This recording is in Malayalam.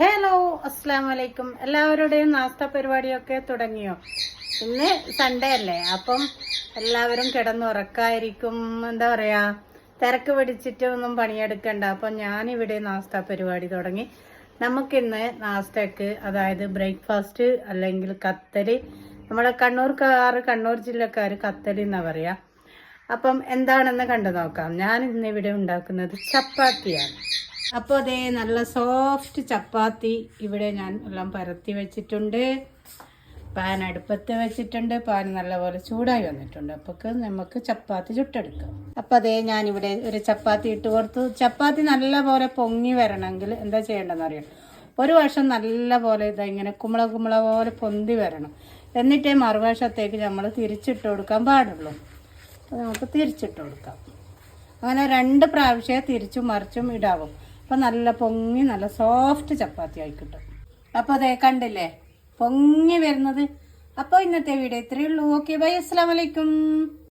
ഹലോ, അസ്സാം വലൈക്കും. എല്ലാവരുടെയും നാസ്ത പരിപാടിയൊക്കെ തുടങ്ങിയോ? ഇന്ന് സൺഡേ അല്ലേ, അപ്പം എല്ലാവരും കിടന്നുറക്കായിരിക്കും. എന്താ പറയാ, തിരക്ക് പിടിച്ചിട്ട് ഒന്നും പണിയെടുക്കണ്ട. അപ്പം ഞാനിവിടെ നാസ്ത പരിപാടി തുടങ്ങി. നമുക്കിന്ന് നാസ്തക്ക്, അതായത് ബ്രേക്ക്ഫാസ്റ്റ് അല്ലെങ്കിൽ കത്തല്, നമ്മുടെ കണ്ണൂർ ജില്ലക്കാർ കത്തല് എന്നാ പറയാ. അപ്പം എന്താണെന്ന് കണ്ടു നോക്കാം. ഞാൻ ഇന്നിവിടെ ഉണ്ടാക്കുന്നത് ചപ്പാത്തിയാണ്. അപ്പോൾ അതേ നല്ല സോഫ്റ്റ് ചപ്പാത്തി ഇവിടെ ഞാൻ എല്ലാം പരത്തി വെച്ചിട്ടുണ്ട്. പാൻ അടുപ്പത്ത് വെച്ചിട്ടുണ്ട്. പാൻ നല്ലപോലെ ചൂടായി വന്നിട്ടുണ്ട്. അപ്പോൾ നമുക്ക് ചപ്പാത്തി ചുട്ടെടുക്കാം. അപ്പോൾ അതേ ഞാനിവിടെ ഒരു ചപ്പാത്തി ഇട്ട് കൊടുത്തു. ചപ്പാത്തി നല്ലപോലെ പൊങ്ങി വരണമെങ്കിൽ എന്താ ചെയ്യേണ്ടതെന്ന് അറിയാം. ഒരു വശം നല്ലപോലെ ഇങ്ങനെ കുമ്പള പോലെ പൊന്തി വരണം. എന്നിട്ടേ മറുവശത്തേക്ക് നമ്മൾ തിരിച്ചിട്ട് കൊടുക്കാൻ പാടുള്ളൂ. അപ്പോൾ നമുക്ക് തിരിച്ചിട്ട് കൊടുക്കാം. അങ്ങനെ 2 പ്രാവശ്യമേ തിരിച്ചും മറിച്ചും ഇടാവും. അപ്പോൾ നല്ല പൊങ്ങി നല്ല സോഫ്റ്റ് ചപ്പാത്തി ആയി കിട്ടും. അപ്പോൾ അതേ കണ്ടില്ലേ പൊങ്ങി വരുന്നത്. അപ്പോൾ ഇന്നത്തെ വീഡിയോ ഇത്രയേ ഉള്ളൂ. ഓക്കെ, ബൈ, അസ്സലാമു അലൈക്കും.